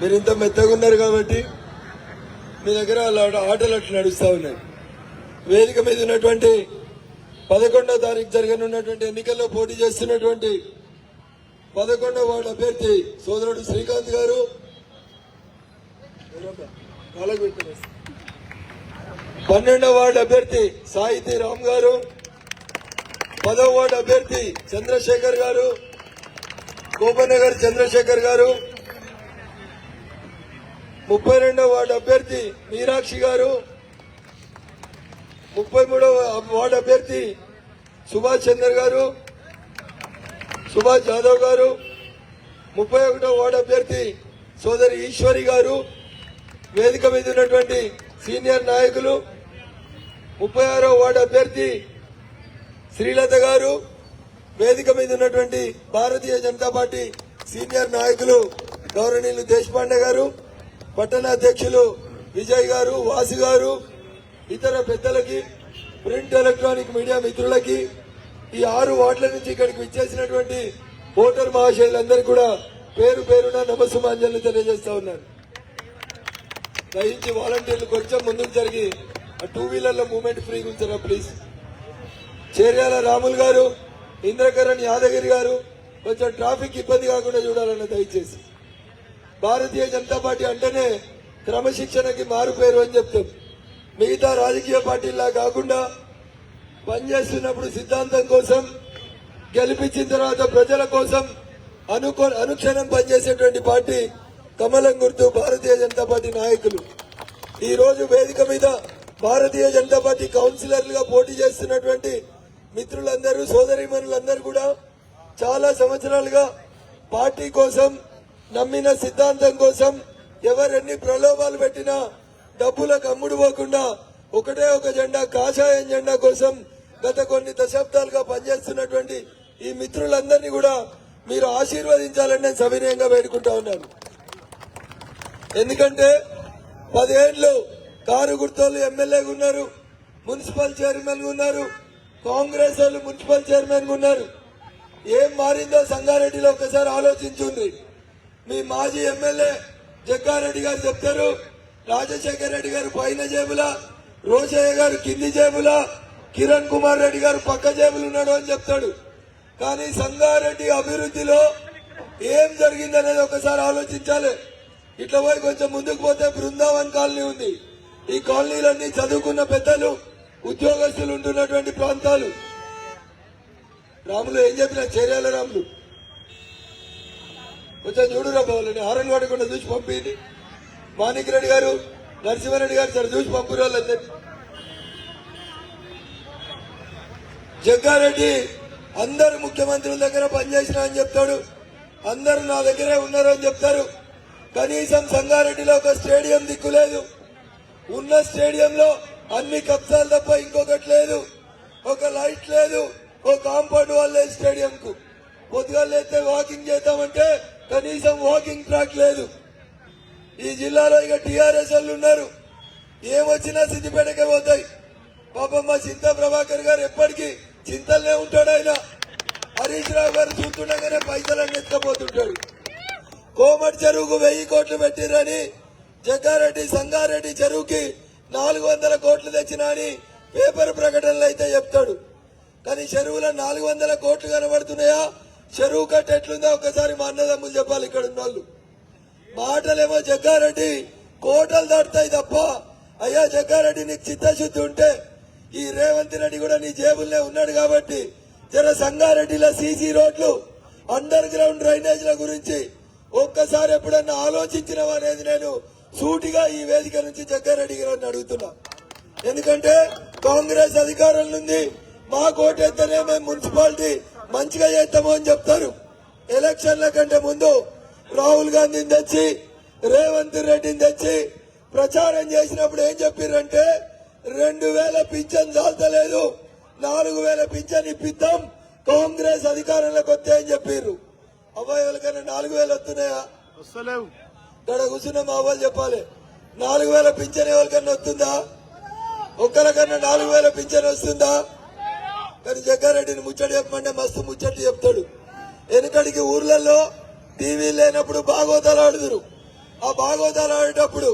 మీరు ఇంత మెత్తగా ఉన్నారు కాబట్టి మీ దగ్గర ఆటలు అట్లా నడుస్తూ ఉన్నాయి. వేదిక మీద ఉన్నటువంటి 11వ తారీఖు జరగనున్నటువంటి ఎన్నికల్లో పోటీ చేస్తున్నటువంటి 11వ వార్డు అభ్యర్థి సోదరుడు శ్రీకాంత్ గారు, 12వ వార్డు అభ్యర్థి సాహితీ రామ్ గారు, 10వ వార్డు అభ్యర్థి చంద్రశేఖర్ గారు, కోపనగర్ చంద్రశేఖర్ గారు, 32వ వార్డు అభ్యర్థి మీనాక్షి గారు, 33వ వార్డు అభ్యర్థి సుభాష్ చంద్ర గారు, సుభాష్ యాదవ్ గారు, 31వ వార్డు అభ్యర్థి సోదరి ఈశ్వరి గారు, వేదిక మీద ఉన్నటువంటి సీనియర్ నాయకులు, 36వ వార్డు అభ్యర్థి శ్రీలత గారు, వేదిక మీద ఉన్నటువంటి భారతీయ జనతా పార్టీ సీనియర్ నాయకులు గౌరవనీయులు దేశపాండే గారు, పట్టణ అధ్యక్షులు విజయ్ గారు, వాసు గారు, ఇతర పెద్దలకి, ప్రింట్ ఎలక్ట్రానిక్ మీడియా మిత్రులకి, ఈ 6 వార్డుల నుంచి ఇక్కడికి విచ్చేసినటువంటి ఓటర్ మహాశయులందరికీ కూడా పేరు పేరున నమస్సుమాంజలు తెలియజేస్తా ఉన్నారు. దయించి వాలంటీర్లు కొంచెం ముందుకు జరిగి ఆ 2 వీలర్ల మూవ్మెంట్ ఫ్రీగా ఉంచారా ప్లీజ్. చేర్యాల రాములు గారు, ఇంద్రకరణ్ యాదగిరి గారు కొంచెం ట్రాఫిక్ ఇబ్బంది కాకుండా చూడాలన్న దయచేసి. భారతీయ జనతా పార్టీ అంటేనే క్రమశిక్షణకి మారు పేరు అని చెప్తాం. మిగతా రాజకీయ పార్టీలా కాకుండా పనిచేస్తున్నప్పుడు సిద్ధాంతం కోసం, గెలిపించిన తర్వాత ప్రజల కోసం అనుక్షణం పనిచేసేటువంటి పార్టీ కమలం గుర్తు భారతీయ జనతా పార్టీ నాయకులు. ఈ రోజు వేదిక మీద భారతీయ జనతా పార్టీ కౌన్సిలర్లుగా పోటీ చేస్తున్నటువంటి మిత్రులందరూ, సోదరీమణులందరూ కూడా చాలా సంవత్సరాలుగా పార్టీ కోసం, నమ్మిన సిద్ధాంతం కోసం ఎవరెన్ని ప్రలోభాలు పెట్టినా డబ్బులకు అమ్ముడు పోకుండా ఒకటే ఒక జెండా, కాషాయం జెండా కోసం గత కొన్ని దశాబ్దాలుగా పనిచేస్తున్నటువంటి ఈ మిత్రులందరినీ కూడా మీరు ఆశీర్వదించాలని నేను సవినయంగా వేడుకుంటా ఉన్నాను. ఎందుకంటే 10 ఏళ్లు కారు గుర్తోళ్ళు ఎమ్మెల్యేగా ఉన్నారు, మున్సిపల్ చైర్మన్ ఉన్నారు, కాంగ్రెస్ వాళ్ళు మున్సిపల్ చైర్మన్ ఉన్నారు. ఏం మారిందో సంగారెడ్డిలో ఒకసారి ఆలోచించుండ్రి. మీ మాజీ ఎమ్మెల్యే జగ్గారెడ్డి గారు చెప్తారు, రాజశేఖర్ రెడ్డి గారు పైన జేబుల, రోషయ్య గారు కింది జేబుల, కిరణ్ కుమార్ రెడ్డి గారు పక్క జేబులు ఉన్నాడు అని చెప్తాడు. కానీ సంగారెడ్డి అభివృద్ధిలో ఏం జరిగిందనేది ఒకసారి ఆలోచించాలి. ఇట్లా పోయి కొంచెం ముందుకు పోతే బృందావన్ కాలనీ ఉంది. ఈ కాలనీలన్నీ చదువుకున్న పెద్దలు, ఉద్యోగస్తులు ఉంటున్నటువంటి ప్రాంతాలు. రాములు ఏం చెప్పినా చేర్యాల రాములు కొంచెం చూడురా బాబులని, హారన్ పడకుండా చూసి పంపింది. మాణిక్ రెడ్డి గారు, నరసింహారెడ్డి గారు సరే చూసి పంపురు వాళ్ళందరినీ. జగ్గారెడ్డి అందరు ముఖ్యమంత్రుల దగ్గర పనిచేసిన అని చెప్తాడు, అందరు నా దగ్గరే ఉన్నారు అని చెప్తారు. కనీసం సంగారెడ్డిలో ఒక స్టేడియం దిక్కులేదు. ఉన్న స్టేడియంలో అన్ని కబ్జాలు తప్ప ఇంకొకటి లేదు. ఒక లైట్ లేదు, ఒక కాంపౌండ్ వాల్ లేదు స్టేడియం కు. పొద్దుగా లేస్తే వాకింగ్ చేద్దామంటే కనీసం వాకింగ్ ట్రాక్ లేదు. ఈ జిల్లాలో ఇక టీఆర్ఎస్ వాళ్ళు ఉన్నారు, ఏమొచ్చినా సిద్దిపేటకే పోతాయి. పాపం మా చింతా ప్రభాకర్ గారు ఎప్పటికీ చింతలనే ఉంటాడు. ఆయన హరీష్ రావు గారు చూస్తుండగానే పైసలన్నీ ఎత్తుకపోతుంటాడు. కోమటి చెరువుకు 1000 కోట్లు పెట్టిరని, జగ్గారెడ్డి సంగారెడ్డి చెరువుకి 400 కోట్లు తెచ్చినా అని పేపర్ ప్రకటనలు అయితే చెప్తాడు. కానీ చెరువులో 400 కోట్లు కనబడుతున్నాయా? చెరువు కట్ట ఎట్లుందో ఒకసారి మా అన్నదమ్ములు చెప్పాలి. ఇక్కడ ఉన్న వాళ్ళు మాటలేమో జగ్గారెడ్డి కోటలు దాటుతాయి తప్ప, అయ్యా జగ్గారెడ్డి నీకు చిత్తశుద్ధి ఉంటే ఈ రేవంత్ రెడ్డి కూడా నీ జేబుల్నే ఉన్నాడు కాబట్టి జర సంగారెడ్డిలో సీసీ రోడ్లు, అండర్ గ్రౌండ్ డ్రైనేజ్ల గురించి ఒక్కసారి ఎప్పుడన్నా ఆలోచించినవా అనేది నేను సూటిగా ఈ వేదిక నుంచి జగ్గారెడ్డి గారిని అడుగుతున్నా. ఎందుకంటే కాంగ్రెస్ అధికారంలో ఉంది, మా కోటెత్తనే మేము మున్సిపాలిటీ మంచిగా చేస్తాము అని చెప్తారు. ఎలక్షన్ల కంటే ముందు రాహుల్ గాంధీని తెచ్చి, రేవంత్ రెడ్డిని తెచ్చి ప్రచారం చేసినప్పుడు ఏం చెప్పారంటే 2000 పింఛన్ చాలతలేదు, 4000 పింఛన్ ఇప్పిద్దాం కాంగ్రెస్ అధికారంలోకి వస్తే అని చెప్పారు. అబ్బాయి ఎవరికైనా 4000 వస్తున్నాయా? వస్తలేవు. ఇక్కడ కూర్చున్న మా వాళ్ళు చెప్పాలి, 4000 పింఛన్ ఎవరికన్నా వస్తుందా? ఒక్కరికన్నా 4000 పింఛన్ వస్తుందా? కానీ జగ్గారెడ్డిని ముచ్చట చెప్పమంటే మస్తు ముచ్చట్లు చెప్తాడు. వెనుకడికి ఊర్లలో టీవీ లేనప్పుడు భాగవతాలు ఆడుదురు, ఆ భాగవతాలు ఆడేటప్పుడు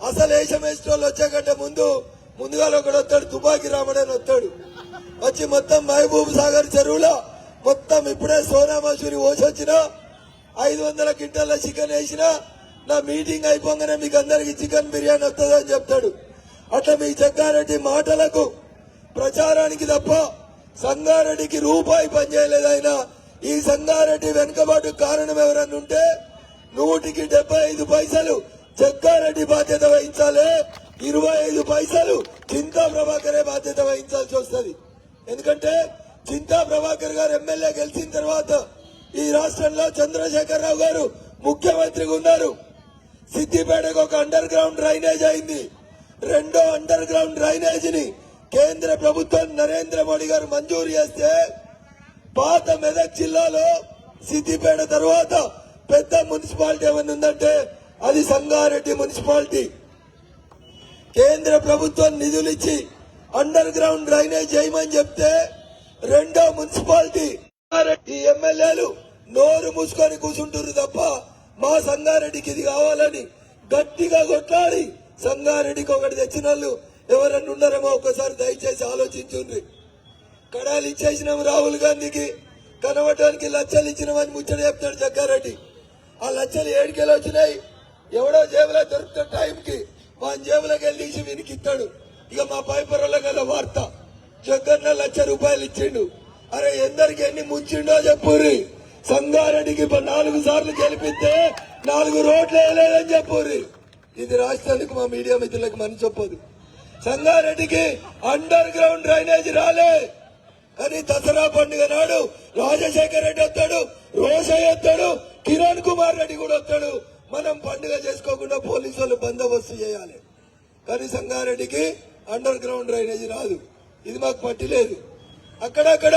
అసలు వేషం వేసిన వాళ్ళు వచ్చే కంటే ముందుగా ఒకడు వస్తాడు, తుపాకి రాముడని వస్తాడు. వచ్చి మొత్తం మహబూబ్ సాగర్ చెరువులో మొత్తం ఇప్పుడే సోనా మసూరి ఓసొచ్చిన 500 క్వింటాల చికెన్ వేసిన నా మీటింగ్ అయిపోగానే మీకు అందరికి చికెన్ బిర్యానీ వస్తుందని చెప్తాడు. అట్లా మీ జగ్గారెడ్డి మాటలకు ప్రచారానికి తప్ప సంగారెడ్డికి రూపాయి పనిచేయలేదైనా ఈ సంగారెడ్డి వెనుకబాటు కారణం ఎవరన్నా ఉంటే 175 పైసలు జగ్గారెడ్డి బాధ్యత వహించాలి, 25 పైసలు చింతా ప్రభాకరే బాధ్యత వహించాల్సి వస్తుంది. ఎందుకంటే చింతా ప్రభాకర్ గారు ఎమ్మెల్యే గెలిచిన తర్వాత ఈ రాష్ట్రంలో చంద్రశేఖర్ రావు గారు ముఖ్యమంత్రిగా ఉన్నారు. సిద్దిపేటకు ఒక అండర్ గ్రౌండ్ డ్రైనేజ్ అయింది. రెండో అండర్ గ్రౌండ్ డ్రైనేజ్ ని కేంద్ర ప్రభుత్వం నరేంద్ర మోడీ గారు మంజూరు చేస్తే పాత మెదక్ జిల్లాలో సిద్దిపేట తర్వాత పెద్ద మున్సిపాలిటీ ఏమన్నా ఉందంటే అది సంగారెడ్డి మున్సిపాలిటీ. కేంద్ర ప్రభుత్వం నిధులు ఇచ్చి అండర్ గ్రౌండ్ డ్రైనేజ్ చేయమని చెప్తే రెండో మున్సిపాలిటీ ఈ ఎమ్మెల్యేలు నోరు మూసుకొని కూర్చుంటారు తప్ప మా సంగారెడ్డికి ఇది కావాలని గట్టిగా కొట్లాడి సంగారెడ్డికి ఒకటి తెచ్చిన వాళ్ళు ఎవరన్నా ఉన్నారేమో ఒకసారి దయచేసి ఆలోచించుండ్రి. కడాలు ఇచ్చేసినాం రాహుల్ గాంధీకి, కనవటానికి లచ్చలు ఇచ్చినామని ముచ్చట చెప్తాడు జగ్గారెడ్డి. ఆ లచ్చలు ఏడికెళ్ళి వచ్చినాయి, ఎవడో జేబులో దొరుకుతున్న టైంకి మా జేబులోకి వెళ్ళి తీసి వీనికి ఇస్తాడు. ఇక మా పైపరలో గల వార్త జగన్న ₹1,00,000 ఇచ్చిండు. అరే ఎందరికి ఎన్ని ముంచిండో చెప్పుర్రి. సంగారెడ్డికి 4 సార్లు గెలిపిస్తే 4 రోడ్లు వేయలేదని చెప్పుర్రి. ఇది రాష్ట్రానికి మా మీడియా మిత్రులకు మని చెప్పదు. సంగారెడ్డికి అండర్ గ్రౌండ్ డ్రైనేజ్ రాలే, కానీ దసరా పండుగ నాడు రాజశేఖర్ రెడ్డి వస్తాడు, రోషయ్య వస్తాడు, కిరణ్ కుమార్ రెడ్డి కూడా వస్తాడు. మనం పండుగ చేసుకోకుండా పోలీసు వాళ్ళు బందోబస్తు చేయాలి. కానీ సంగారెడ్డికి అండర్ గ్రౌండ్ డ్రైనేజ్ రాదు. ఇది మాకు పట్టిలేదు. అక్కడక్కడ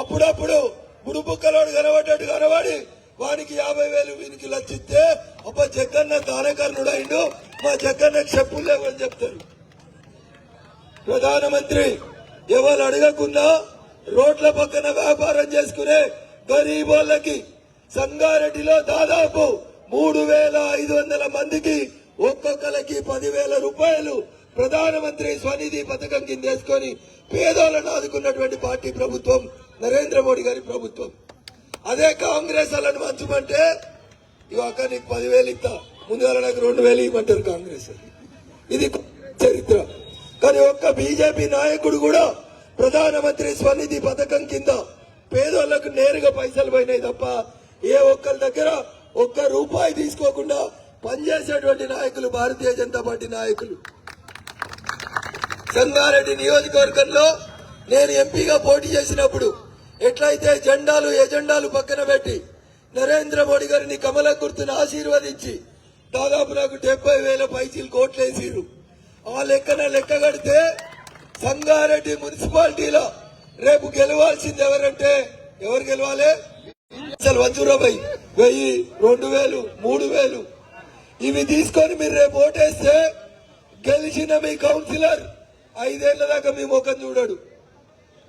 అప్పుడప్పుడు బుడుబుక్కలోడు కనబడ్డట్టు కనబడి వానికి 50,000 వీనికి లచ్చిస్తే అప్ప జగన్న దానకర్ణుడు అయిండు, మా జగన్నకు చెప్పులు లేవని చెప్తారు. ప్రధానమంత్రి ఎవరు అడగకుండా రోడ్ల పక్కన వ్యాపారం చేసుకునే గరీబోళ్ళకి సంగారెడ్డిలో దాదాపు 3,500 మందికి ఒక్కొక్కరికి 10,000 రూపాయలు ప్రధానమంత్రి స్వనిధి పథకం కింద వేసుకొని పేదోళ్లను ఆదుకున్నటువంటి పార్టీ ప్రభుత్వం నరేంద్ర మోడీ గారి ప్రభుత్వం. అదే కాంగ్రెస్ వాళ్ళని మంచమంటే ఇక నీకు 10,000 ఇస్తా, ముందుగా నాకు 2,000 ఇవ్వమంటారు కాంగ్రెస్. ఇది చరిత్ర. కానీ ఒక్క బీజేపీ నాయకుడు కూడా ప్రధానమంత్రి స్వనిధి పథకం కింద పేదోళ్లకు నేరుగా పైసలు పోయినాయి తప్ప ఏ ఒక్కరి దగ్గర ₹1 తీసుకోకుండా పనిచేసేటువంటి నాయకులు భారతీయ జనతా పార్టీ నాయకులు. సంగారెడ్డి నియోజకవర్గంలో నేను ఎంపీగా పోటీ చేసినప్పుడు ఎట్లయితే ఎజెండాలు పక్కన పెట్టి నరేంద్ర మోడీ గారిని కమల గుర్తును ఆశీర్వదించి దాదాపు నాకు 70,000 పైసలు కోట్లేసిరు. ఆ లెక్క కడితే సంగారెడ్డి మున్సిపాలిటీలో రేపు గెలవాల్సింది ఎవరు గెలవాలి? అసలు ₹1,000, 1,000, 2,000, 3,000 ఇవి తీసుకొని మీరు రేపు ఓటేస్తే గెలిచిన మీ కౌన్సిలర్ 5 ఏళ్ల దాకా మీ ముఖం చూడడు.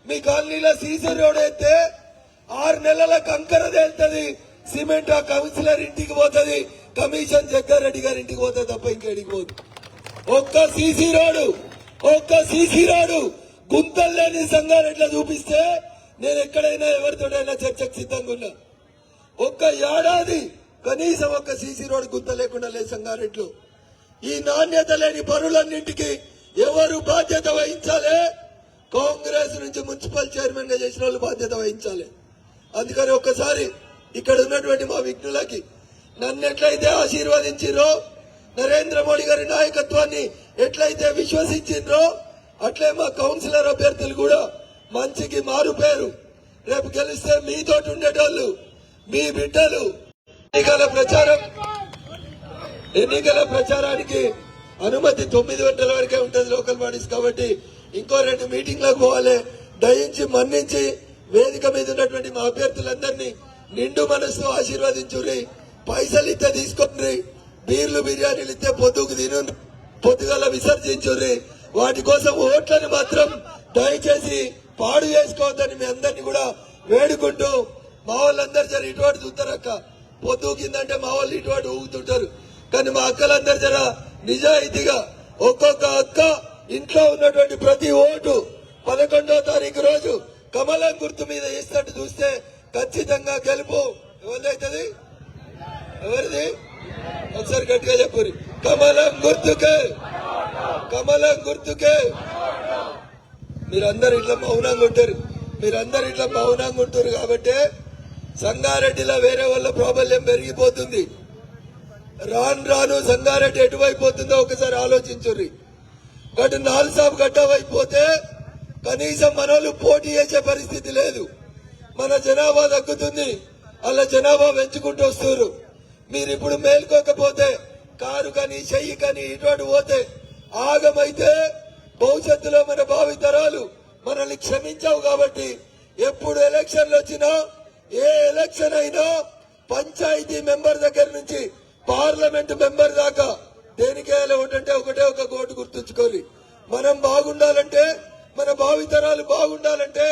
మీ కాలనీలో సీసీ రోడ్ అయితే 6 నెలల కంకర తేలుతుంది, సిమెంట్ ఆ కౌన్సిలర్ ఇంటికి పోతుంది, కమిషన్ జగ్గారెడ్డి గారి ఇంటికి పోతుంది తప్ప ఇంకేడికి పోదు. ఒక్క సీసీ రోడ్డు గుంతలు లేని సంగారెడ్డిలో చూపిస్తే నేను ఎక్కడైనా ఎవరితోనైనా చర్చకు సిద్ధంగా ఉన్నా. ఒక్క ఏడాది కనీసం ఒక్క సీసీ రోడ్ గుంత లేకుండా లేదు సంగారెడ్డిలో. ఈ నాణ్యత లేని పనులన్నింటికి ఎవరు బాధ్యత వహించాలి? కాంగ్రెస్ నుంచి మున్సిపల్ చైర్మన్ గా చేసిన వాళ్ళు బాధ్యత వహించాలి. అందుకని ఒక్కసారి ఇక్కడ ఉన్నటువంటి మా విఘ్నులకి నన్ను ఎట్లయితే ఆశీర్వదించిరో, నరేంద్ర మోడీ గారి నాయకత్వాన్ని ఎట్లయితే విశ్వసించిండ్రో అట్లే మా కౌన్సిలర్ అభ్యర్థులు కూడా మంచికి మారు పేరు. రేపు గెలిస్తే మీతోటి ఉండేటోళ్ళు మీ బిడ్డలు. ఎన్నికల ప్రచారానికి అనుమతి 9 గంటల వరకే ఉంటుంది లోకల్ బాడీస్ కాబట్టి ఇంకో 2 మీటింగ్లకు పోవాలి. దయించి మన్నించి వేదిక మీద ఉన్నటువంటి మా అభ్యర్థులందరినీ నిండు మనసుతో ఆశీర్వదించుర్రి. పైసలు ఇస్తే తీసుకోండి, బీర్లు బిర్యానీలు ఇస్తే పొద్దుకు తిను, పొద్దుగల విసర్జించుర్రి. వాటి కోసం ఓట్లను మాత్రం దయచేసి పాడు చేసుకోవద్దని మీ అందరినీ కూడా వేడుకుంటూ, మా వాళ్ళందరూ ఇటువంటి చూస్తారక్క పొద్దు కిందంటే మా వాళ్ళు ఇటువంటి ఊగుతుంటారు. కానీ మా అక్కలందరూ జర నిజాయితీగా ఒక్కొక్క అక్క ఇంట్లో ఉన్నటువంటి ప్రతి ఓటు 11వ తారీఖు రోజు కమలం గుర్తు మీద వేసినట్టు చూస్తే ఖచ్చితంగా గెలుపు ఎవరిదైతుంది? ఎవరిది? ఒకసారి గట్టిగా చెప్పు. కమలం గుర్తుకే, కమలం గుర్తుకే. మీరందరూ ఇట్లా మౌనంగా ఉంటారు, మీరందరూ ఇట్లా మౌనంగా ఉంటారు కాబట్టి సంగారెడ్డిలో వేరే వాళ్ళ ప్రాబల్యం పెరిగిపోతుంది. రాను రాను సంగారెడ్డి ఎటువైపోతుందో ఒకసారి ఆలోచించుర్రి. గటు నాలుసాబ్ గట్టవైపోతే కనీసం మనోళ్ళు పోటీ చేసే పరిస్థితి లేదు. మన జనాభా తగ్గుతుంది, అలా జనాభా పెంచుకుంటూ వస్తున్నారు. మీరు ఇప్పుడు మేల్కోకపోతే కారు కానీ చెయ్యి కానీ ఇటువంటి పోతే ఆగమైతే భవిష్యత్తులో మన భావితరాలు మనల్ని క్షమించావు. కాబట్టి ఎప్పుడు ఎలక్షన్లు వచ్చినా, ఏ ఎలక్షన్ అయినా పంచాయతీ మెంబర్ దగ్గర నుంచి పార్లమెంట్ మెంబర్ దాకా దేనికేయాలి ఒకటంటే ఒకటే ఒక ఓటు గుర్తుంచుకోవాలి. మనం బాగుండాలంటే, మన భావితరాలు బాగుండాలంటే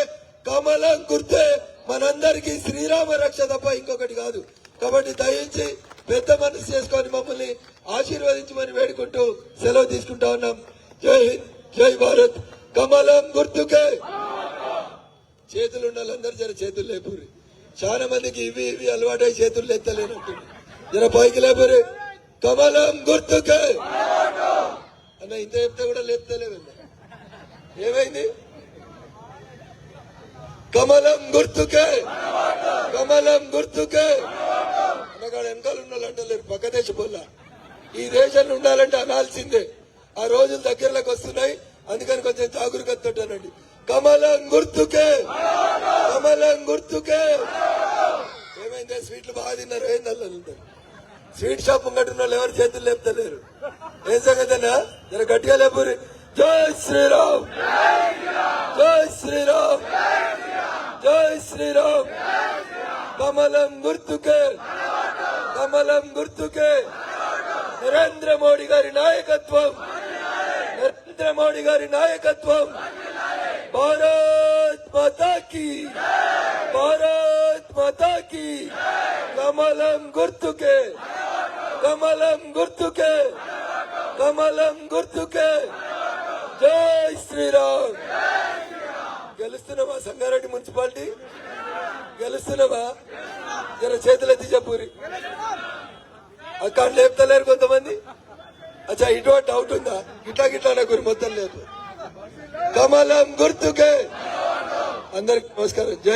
కమలం గుర్తే మనందరికీ శ్రీరామ రక్ష తప్ప ఇంకొకటి కాదు. కాబట్టి దయించి పెద్ద మనసు చేసుకొని మమ్మల్ని ఆశీర్వదించమని వేడుకుంటూ సెలవు తీసుకుంటా ఉన్నాం. జై హింద్, జై భారత్. కమలం గుర్తుకే. చేతులు ఉండాలి, అందరు జర చేతులు లేపురి. చాలా మందికి ఇవి ఇవి అలవాటై చేతులు ఎత్తలేనట్టుంది. జర పైకి లేపురి. కమలం గుర్తుకే అన్న. ఇంత చెప్తే కూడా లేపుతలేవన్న. ఏమైంది? కమలం గుర్తుకే, కమలం గుర్తుకే. అన్నగాడు వెనకాల ఉండాలంటలేరు, పక్క దేశ పోల్లా. ఈ దేశంలో ఉండాలంటే అనాల్సిందే. ఆ రోజులు దగ్గరలోకి వస్తున్నాయి, అందుకని కొంచెం జాగరూకతోనండి. కమలం గుర్తుకే, కమలం గుర్తుకే. ఏమైంది? స్వీట్లు బాగా తిన్నారు, ఏం నల్లుంటారు. స్వీట్ షాప్ ముంగట్టున్న వాళ్ళు ఎవరు చేతులు లేపుతలేరు. ఏం సంగతనా? జర గట్టిగా లేపురి. జై శ్రీరామ్, జై శ్రీరామ్, జై శ్రీరామ్. కమలం గుర్తుకే, కమలం గుర్తుకే. నరేంద్ర మోడీ గారి నాయకత్వం, నరేంద్ర మోడీ గారి నాయకత్వం. భారత్ మాతా కీ, భారత్ మాతా కీ. కమలం గుర్తుకే, కమలం గుర్తుకే, కమలం గుర్తుకే. జై శ్రీరామ్. గెలుస్తున్నావా సంగారెడ్డి మున్సిపాలిటీ? గెలుస్తున్నావా? జర చేతులెత్తి చెప్పురి. అక్కడ లేపుతలేరు కొంతమంది. అచ్చా, ఇటువంటి డౌట్ ఉందా? గిట్లా గిట్లా నాకు మొత్తం లేదు. కమలం గుర్తుకే. అందరికి నమస్కారం. జై